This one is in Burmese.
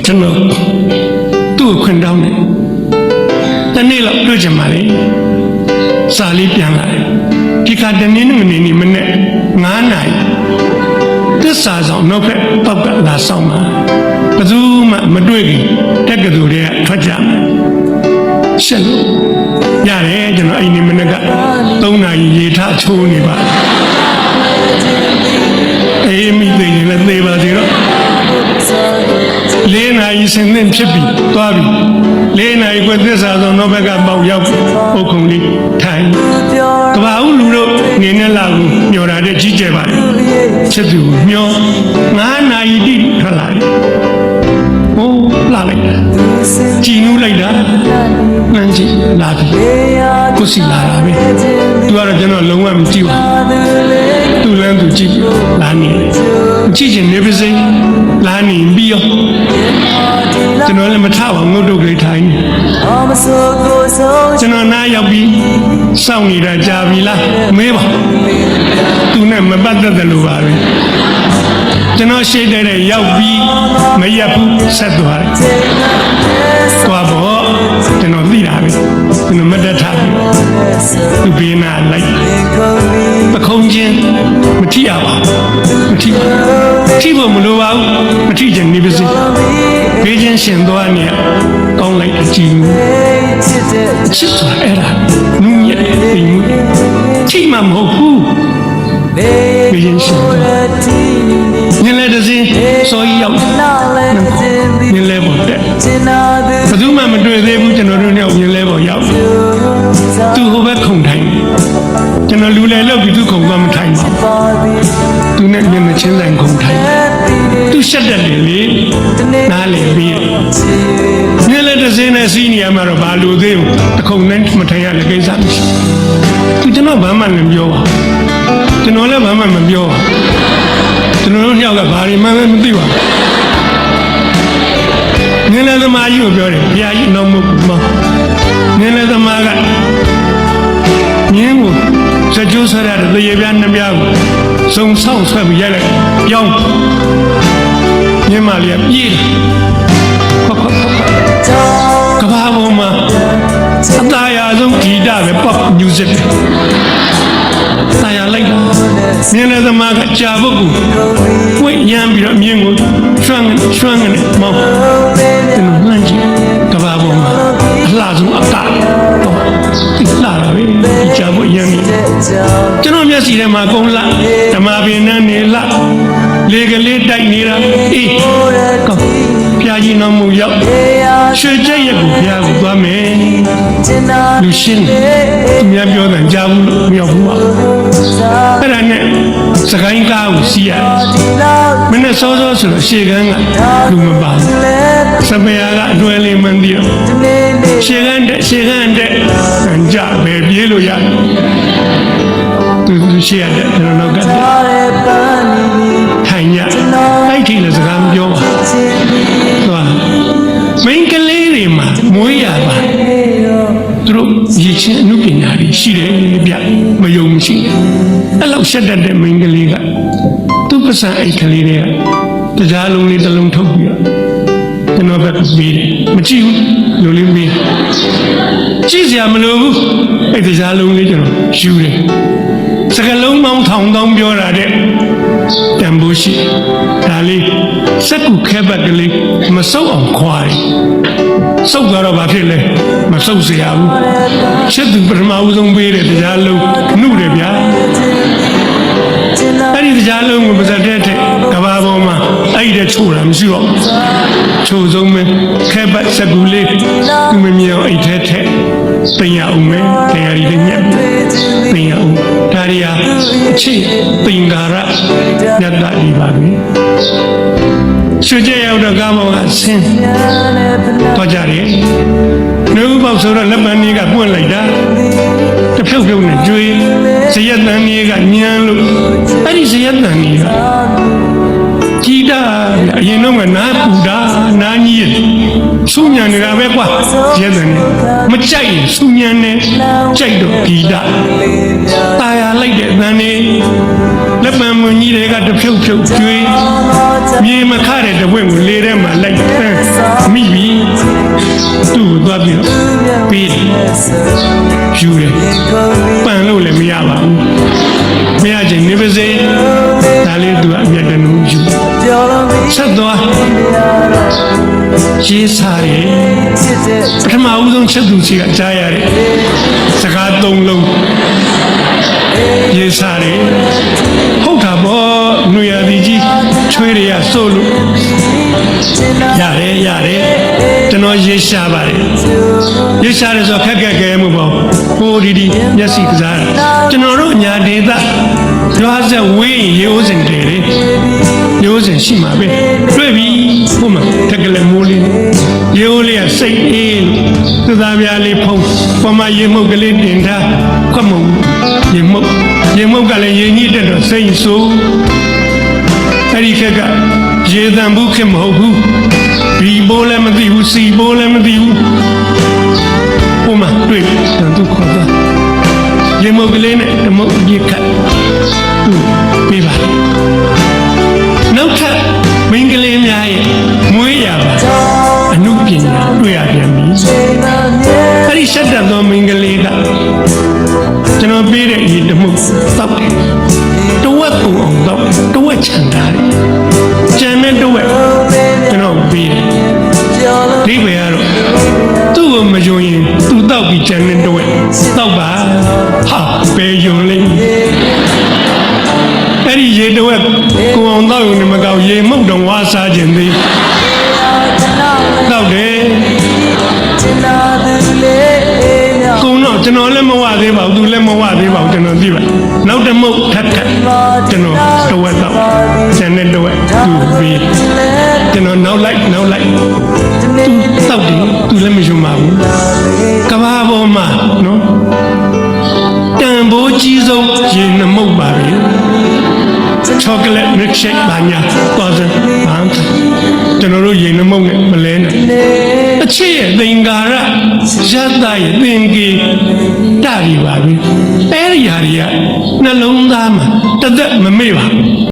ကျွန်တော်သူ့ကိုခွင့်တောင်းတယ်တနေ့လောက်တွေ့ကြမှာလေစာလေးပြန်လာတယ်ဒီကတနေ့မနေ့မနေ့9 နာရီသစ္စာဆောင်နောက်ဖက်ပောက်ကလာဆောင်မှာဘယ်သူမှမတွေ့ခင်တက်ကတူတွေကထွက်ကြမယ်ရှင်းလို့ရတယ်ကျွန်တော်အိမ်နေမနေ့က3 နာရီရေထချိုးနေပါအေးမိသိရင်လည်းသေပါသေးတော့4 နာရီစင်သင့်ဖြစ်ပြီးသွားပြီ4 နာရီခွဲသစ္စာဆောင်နောက်ဘက်ကပေါက်ရောက်ပုတ်ခုံလေးထိုင်ကဘာဦးလူတို့နေနဲ့လာကိုမျောတာတဲ့ကြီးကျယ်ပါတယ်ချက်သူမျော9 နာရီတိထွက်လာတယ်ဟိုးလာလိုက်တာကြည်နူးလိုက်တာနှမ်းကြည့်လာပြီကိုစီလာတာပဲသူကတော့ကျွန်တော်လုံးဝမကြည့်ပါသူလမ်းသူကြည့်လာနေကြည့်ချင်နေပါစေလာနေပြီးရောကျွန်တော်လည်းမထပါငုတ်တုတ်ကလေးထိုင်နေကျွန်တော်နားရောက်ပြီးစောင့်နေတာကြာပြီလားမေးပါသူနဲ့မပတ်သက်တယ်လို့ပါပဲကျွန်တော်ရှေ့တဲ့ရောက်ပြီးမရက်ဘူးဆက်သွားတယ်။သွားပေါ့ကျွန်တော်သိတာပဲကျွန်တော်မတတ်ထားဘူးသူဘေးနာလိုက်ပခုံးချင်းမထိရပါဘူးမထိပါထိဖို့မလိုပါဘူးမထိချင်နေပါစေဘေးချင်းရှင်သွားနေကောင်းလိုက်အကြည့်ချစ်သွားအဲ့ဒါနူးညက်တိမ်မှုထိမှမဟုတ်ဘူးဘေးချင်းရှင်သွားညလဲတစင်းစောကြီးရောက်ညလဲပေါ်တက်ဘယ်သူမှမတွေ့သေးဘူးကျွန်တော်တို့နဲ့ညလဲပေါ်ရောက်သူဟိုဘက်ခုံထိုင်ကျွန်တော်လူလဲလောက်ပြီးသူခုံကမထိုင်ပါသူနဲ့မျက်နှာချင်းဆိုင်ခုံထိုင်သူရှက်တက်တယ်လေနားလေပြီးညလဲတစင်းနဲ့စီးနေရမှာတော့ဘာလို့သေးဘူးတခုံနဲ့မထိုင်ရတဲ့ကိစ္စမရှိသူကျွန်တော်ဘာမှလည်းပြောပါကျွန်တော်လည်းဘာမှမပြောပါကျွန်တော်တို့ညောက်ကဘာတွေမှမသိပါဘူးငင်းလဲသမားကြီးကိုပြောတယ်ဘုရားကြီးနောက်မဟုတ်ဘူးငင်းလဲသမားကငင်းကိုစကြိုးဆွဲရတဲ့သေရပြားနှစ်ပြားကိုစုံဆောင်ဆွဲပြီးရိုက်လိုက်ပြောင်းငင်းမလေးကပြေးကဘာပေါ်မှာအသားရဆုံးဂီတပဲ pop music တရားလိုက်မြင်တဲ့သမားကကြာဖို့ကိုဝိရမ်းပြီးတော့မြင်ကိုရွှမ်းနဲ့မောင်းကျွန်တော်လှမ်းကြည့်ကဘာပေါ်မှာအလှဆုံးအတားတော့တိလာတာပဲဒီကြာဖို့ရမ်းနေကျွန်တော်မျက်စိထဲမှာကုန်းလာဓမ္မပင်နဲ့နေလာလေကလေးတိုက်နေတာအေးကောင်းဖျားကြီးနောက်မှုရောက်ရွှေကျက်ရက်ကိုဖျားကိုသွားမယ်လူရှင်းသူများပြောတယ်ကြားဘူးလို့မရောက်ဘူးပါအဲ့ဒါနဲ့စကိုင်းကားကိုစီးရမင်းနဲ့စောစောဆိုတော့ရှေ့ကန်းကလူမပါဘူးစပယ်ကအတွဲလေးမှန်းပြီးတော့ရှေ့ကန်းတဲ့ကြပဲပြေးလို့ရတယ်သူရှေ့ရတဲ့ကျွန်တော်နောက်ကထိုင်ရအဲ့ဒီလည်းစကားမပြောပါသွားမိန်းကလေးတွေမှာမွေးရပါသူတို့ရည်ချင်းအမှုပညာတွေရှိတယ်ဗျမယုံမရှိအဲ့လောက်ရှက်တတ်တဲ့မိန်းကလေးကသူ့ပစံအိတ်ကလေးတွေကတရားလုံးလေးတစ်လုံးထုတ်ပြီးတော့ကျွန်တော်ဘက်ပြီးတယ်မကြည့်ဘူးလူလေးပြီးကြည့်စရာမလိုဘူးအဲ့တရားလုံးလေးကျွန်တော်ယူတယ်စကလုံးမောင်းထောင်တောင်းပြောတာတဲ့တန်ဖိုးရှိဒါလေးစက်ကူခဲဘက်ကလေးမဆုပ်အောင်ခွာတယ်ဆုပ်သွားတော့ဘာဖြစ်လဲမဆုပ်เสียဘူးချစ်သူပထမဦးဆုံးပေးတဲ့တရားလုံးနှုတ်တယ်ဗျာအဲ့ဒီတရားလုံးကိုပါဇက်တဲ့ကဘာပေါ်မှာအဲ့ဒီချိုးတာမရှိတော့ချိုးဆုံးပဲခဲဘက်စက်ကူလေးသူမမြင်အောင်အိတ်ထဲထက်တင်ရအောင်မယ်တရားရီလည်းညက်တင်ရအောင်ဒါရီယာအချစ်ပင်ကာရညတ်တာဒီပါပဲရွှေကျက်ရောက်တော့ကားမောင်ကဆင်းတော့ကြတယ်နှုတ်ပေါက်ဆိုတော့လက်ပန်းကြီးကပွင့်လိုက်တာတဖြုတ်ဖြုတ်နဲ့ကျွေးဇယက်တန်ကြီးကညမ်းလို့အဲ့ဒီဇယက်တန်ကြီးကကြီးတာအရင်တော့ကနားပူတာနားကြီးဆို ဆူညံနေတာပဲကွာရဲတယ်မကြိုက်ရင်ဆူညံနေကြိုက်တော့ဂီတตายရလိုက်တဲ့အသံနေလက်ပံမွန်ကြီးတွေကတဖြုတ်ဖြုတ်ကျွေးမြေမခတဲ့တပွင့်ကိုလေထဲမှာလိုက်တန်းမိပြီသူ့ကိုသွားပြီးတော့ပေးတယ်ယူတယ်ပန်လို့လည်းမရပါဘူးမရချင်နေပါစေဒါလေးသူကအမျက်တနူးယူဆက်သွားရေးစားတယ်ပထမဦးဆုံးချက်သူစီကကြားရတယ်စကား၃လုံးရေးစားတယ်ဟုတ်တာပေါ့နှွေရသည်ကြီးချွေးတွေကစိုးလို့ရတယ်ကျွန်တော်ရေးရှာပါတယ်ရေးရှာတယ်ဆိုခက်ခက်ခဲမှုပေါ့ဟိုဒီမျက်စိကစားတာကျွန်တော်တို့ညာဒေသရွာဆက်ဝေးရိုးစင်တယ်လေရိုးစင်ရှိမှာပဲတွေ့ပြီဟိုမှာတက်ကလေးမိုးလေးရိုးလေးကစိတ်အေးလို့သူသားပြားလေးဖုံးပေါ်မှာရေမှုတ်ကလေးတင်ထားခွတ်မုံရေမှုတ်ကလည်းရေညှိတက်တော့စိတ်ဆိုးအဲ့ဒီခက်ကရေတံဘူးခင်မဟုတ်ဘူးဘီဘိုးလည်းမသိဘူးစီဘိုးလည်းမသိဘူးဟိုမှာတွေ့တယ်သူခေါ်တာရေမုတ်ကလေးနဲ့ဓမုတ်ပြေခတ်သူပေးပါနောက်ထပ်မင်းကလေးများရဲ့မွေးရပါအမှုပညာတွေ့ရပြန်ပြီအဲ့ဒီရှက်တဲ့သောမင်းကလေးကကျွန်တော်ပေးတဲ့ရေဓမုတ်တောက်တယ်တဝက်ပုံအောင်တောက်တဝက်ချန်ထားတယ်ကျန်တဲ့တဝက်ကျွန်တော်ပေးတယ်ဒီဘယ်ကတော့သူ့ကိုမယုံရင်သူတောက်ပြီးကျန်တဲ့တဝက်တောက်ပါဟာပဲယုံလိမ့်အဲ့ဒီရေတဝက်ကိုအောင်တောက်ရုံနဲ့မကောက်ရေမှုတ်တော့ဝါစားခြင်းသေးတောက်တယ်ကုံတော့ကျွန်တော်လည်းမဝသေးပါဘူးသူလည်းမဝသေးပါဘူးကျွန်တော်သိပါနောက်တစ်မုတ်ထပ်ကျွန်တော်တဝက်တော့ကျန်တဲ့တဝက်သူပြီးကျွန်တော်နောက်လိုက်သူတောက်တယ်သူလည်းမယုံပါဘူးကဘာပေါ်မှာနော်တန်ဖိုးကြီးဆုံးရေနှမုတ်ပါပဲချောကလက်မစ်ရှိတ်ပါညာတော့စမ်းကျွန်တော်တို့ရေနှမုတ်နဲ့မလဲနဲ့အချစ်ရဲ့သင်္ကာရရတ္တရဲ့သင်္ကေတတွေပါပဲအဲ့ဒီဟာတွေကနှလုံးသားမှာတသက်မမေ့ပါ